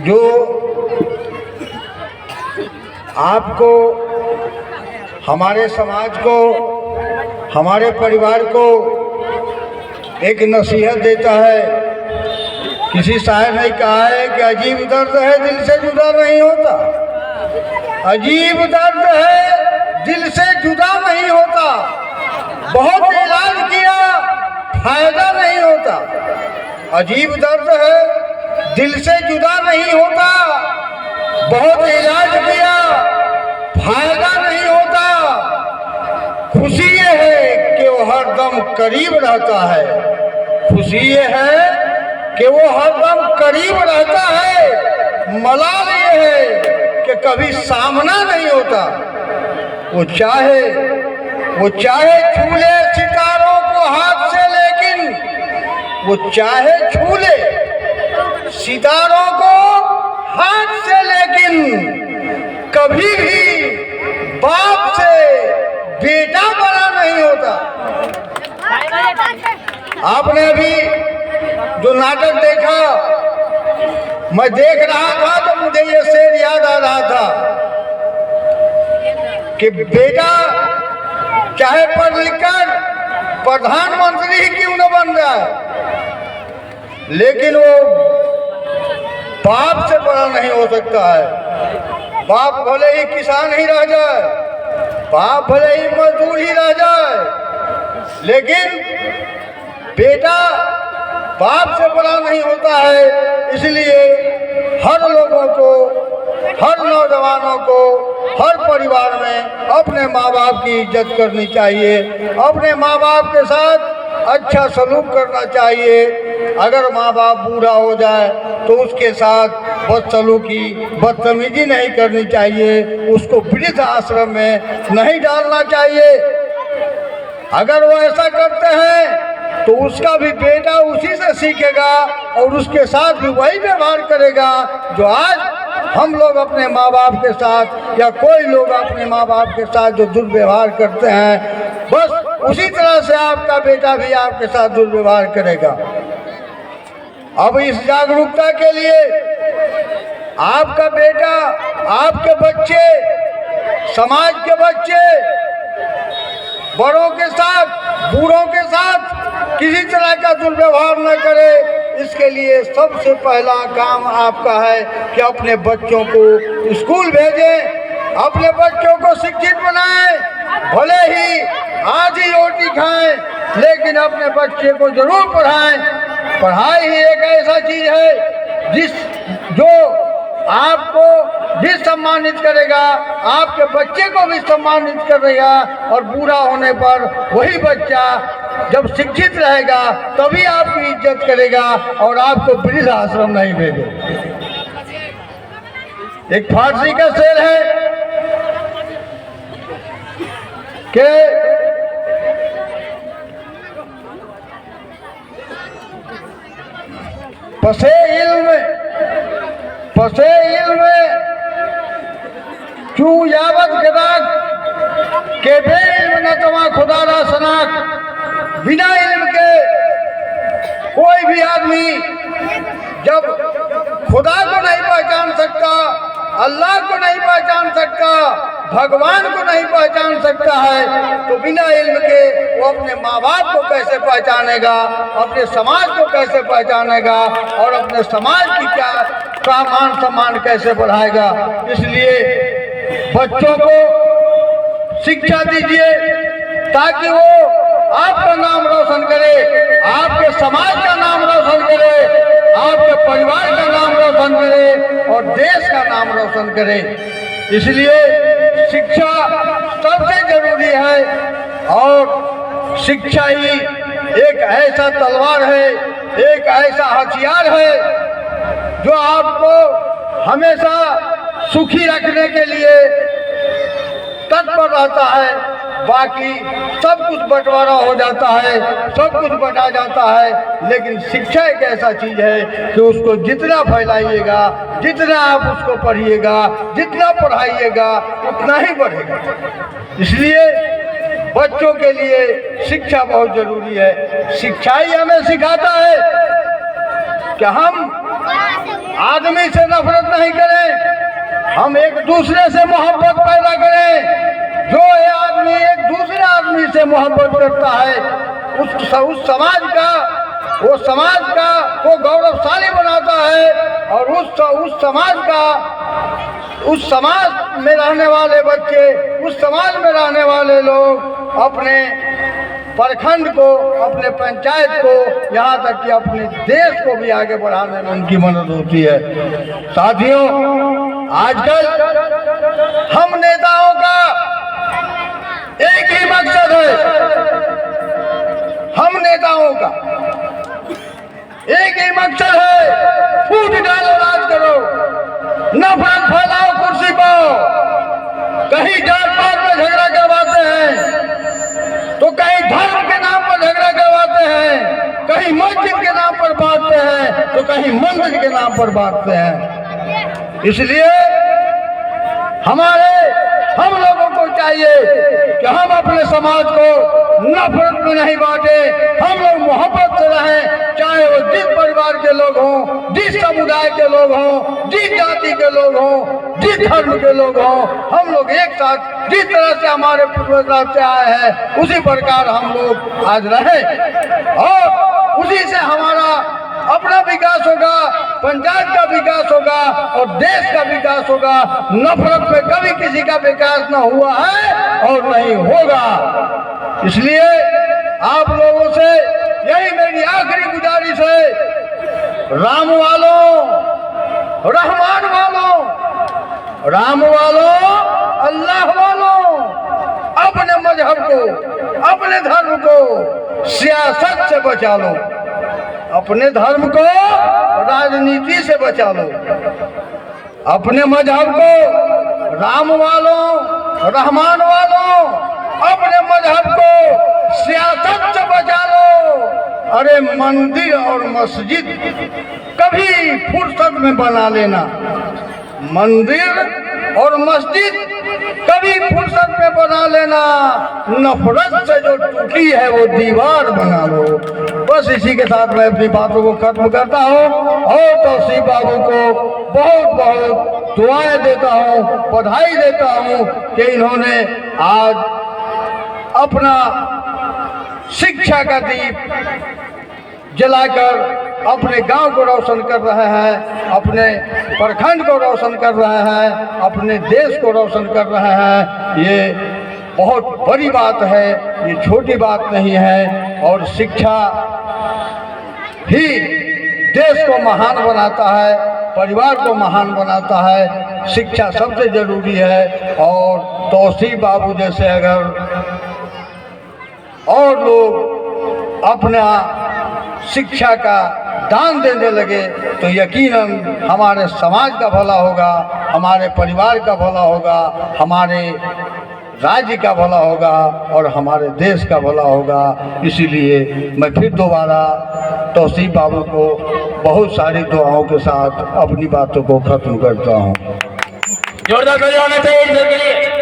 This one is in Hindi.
जो आपको, हमारे समाज को, हमारे परिवार को एक नसीहत देता है। किसी शायर ने कहा है कि अजीब दर्द है दिल से जुदा नहीं होता, अजीब दर्द है दिल से जुदा नहीं होता, बहुत इलाज किया फायदा नहीं होता। अजीब दर्द है दिल से जुदा नहीं होता, बहुत इलाज किया फायदा नहीं होता। खुशी ये है कि वो हरदम करीब रहता है, खुशी ये है कि वो हरदम करीब रहता है। मलाल ये है कि कभी सामना नहीं होता। वो चाहे छू ले सितारों को हाथ से, लेकिन वो चाहे छू ले सितारों को हाथ से, लेकिन कभी भी बाप से बेटा बड़ा नहीं होता। आपने अभी जो नाटक देखा, मैं देख रहा था तो मुझे ये शेर याद आ रहा था कि बेटा चाहे पढ़ लिखकर प्रधानमंत्री ही क्यों न बन जाए, लेकिन वो बाप से बड़ा नहीं हो सकता है। बाप भले ही किसान ही रह जाए, बाप भले ही मजदूर ही रह जाए, लेकिन बेटा बाप से बड़ा नहीं होता है। इसलिए हर लोगों को, हर नौजवानों को, हर परिवार में अपने माँ बाप की इज्जत करनी चाहिए, अपने माँ बाप के साथ अच्छा सलूक करना चाहिए। अगर माँ बाप बूढ़ा हो जाए तो उसके साथ बदसलूकी, बदतमीजी नहीं करनी चाहिए, उसको वृद्ध आश्रम में नहीं डालना चाहिए। अगर वो ऐसा करते हैं तो उसका भी बेटा उसी से सीखेगा और उसके साथ भी वही व्यवहार करेगा जो आज हम लोग अपने माँ बाप के साथ, या कोई लोग अपने माँ बाप के साथ जो दुर्व्यवहार करते हैं, बस उसी तरह से आपका बेटा भी आपके साथ दुर्व्यवहार करेगा। अब इस जागरूकता के लिए आपका बेटा, आपके बच्चे, समाज के बच्चे बड़ों के साथ, बूढ़ों के साथ किसी तरह का दुर्व्यवहार न करे। इसके लिए सबसे पहला काम आपका है कि अपने बच्चों को स्कूल भेजें, अपने बच्चों को शिक्षित बनाएं। भले ही आज ही रोटी खाएं, लेकिन अपने बच्चे को जरूर पढ़ाएं। पढ़ाई ही एक ऐसा चीज है जो आपको भी सम्मानित करेगा, आपके बच्चे को भी सम्मानित करेगा, और बूढ़ा होने पर वही बच्चा जब शिक्षित रहेगा तभी आपकी इज्जत करेगा और आपको वृद्ध आश्रम नहीं भेजेगा। एक फारसी का शेर है कि पसे इल्म चू यावत गदाक के बे इल्म न तमा खुदा रा सनाक। बिना इल्म के कोई भी आदमी जब खुदा को नहीं पहचान सकता, अल्लाह को नहीं पहचान सकता, भगवान को नहीं पहचान सकता है, तो बिना इल्म के वो अपने माँ बाप को कैसे पहचानेगा, अपने समाज को कैसे पहचानेगा और अपने समाज की का मान सम्मान कैसे बढ़ाएगा। इसलिए बच्चों को शिक्षा दीजिए ताकि वो आपका नाम रोशन करे, आपके समाज का नाम रोशन करे, आपके परिवार का नाम रोशन करे और देश का नाम रोशन करे। इसलिए शिक्षा सबसे जरूरी है और शिक्षा ही एक ऐसा तलवार है, एक ऐसा हथियार है जो आपको हमेशा सुखी रखने के लिए तत्पर रहता है। बाकी सब कुछ बंटवारा हो जाता है, सब कुछ बंटा जाता है, लेकिन शिक्षा एक ऐसा चीज है कि उसको जितना फैलाइएगा, जितना आप उसको पढ़िएगा, जितना पढ़ाइएगा, उतना ही बढ़ेगा। इसलिए बच्चों के लिए शिक्षा बहुत जरूरी है। शिक्षा ही हमें सिखाता है कि हम आदमी से नफरत नहीं करें, हम एक दूसरे से मोहब्बत पैदा करें। जो ये आदमी एक दूसरे आदमी से मोहब्बत करता है उस समाज का, वो समाज का को गौरवशाली बनाता है, और उस समाज में रहने वाले बच्चे, उस समाज में रहने वाले लोग अपने प्रखंड को, अपने पंचायत को, यहाँ तक कि अपने देश को भी आगे बढ़ाने में उनकी मदद होती है। साथियों, आजकल हम नेताओं का एक ही मकसद है, हम नेताओं का एक ही मकसद है, फूट डालो, राज करो, नफरत फैलाओ, कुर्सी पाओ। कहीं जात पात में झगड़ा करवाते हैं, तो कहीं धर्म के नाम पर झगड़ा करवाते हैं, कहीं मस्जिद के नाम पर बांटते हैं, तो कहीं मंदिर के नाम पर बांटते हैं। इसलिए हम लोगों को चाहिए कि हम अपने समाज को नफरत में नहीं बांटे, हम लोग मोहब्बत से रहें, चाहे वो जिस परिवार के लोग हों, जिस समुदाय के लोग हों, जिस जाति के लोग हों, जिस धर्म के लोग हों, हम लोग एक साथ जिस तरह से हमारे पूर्वज से आए हैं उसी प्रकार हम लोग आज रहें, और उसी से हमारा अपना विकास होगा, पंचायत का विकास होगा और देश का विकास होगा। नफरत में कभी किसी का विकास न हुआ है और नहीं होगा। इसलिए आप लोगों से यही मेरी आखिरी गुजारिश है, राम वालों, रहमान वालों, राम वालों, अल्लाह वालों, अपने मजहब को, अपने धर्म को सियासत से बचा लो, अपने धर्म को राजनीति से बचा लो, अपने मजहब को, राम वालों, रहमान वालों, अपने मजहब को सियासत से बचा लो। अरे मंदिर और मस्जिद कभी फुर्सत में बना लेना, मंदिर और मस्जिद कभी फुर्सत में बना लेना, नफरत से जो टूटी है वो दीवार बना लो। बस इसी के साथ मैं अपनी बातों को खत्म करता हूँ और तौसीफ बाबू को बहुत बहुत दुआएं देता हूँ, बधाई देता हूँ कि इन्होंने आज अपना शिक्षा का दीप जलाकर अपने गांव को रोशन कर रहे हैं, अपने प्रखंड को रोशन कर रहे हैं, अपने देश को रोशन कर रहे हैं। ये बहुत बड़ी बात है, ये छोटी बात नहीं है। और शिक्षा ही देश को महान बनाता है, परिवार को महान बनाता है। शिक्षा सबसे ज़रूरी है। और तौसीफ बाबू जैसे अगर और लोग अपना शिक्षा का दान देने लगे तो यकीनन हमारे समाज का भला होगा, हमारे परिवार का भला होगा, हमारे राज्य का भला होगा और हमारे देश का भला होगा। इसीलिए मैं फिर दोबारा तौसीफ बाबू को बहुत सारी दुआओं के साथ अपनी बातों को ख़त्म करता हूँ। जोरदार तालियां होनी चाहिए।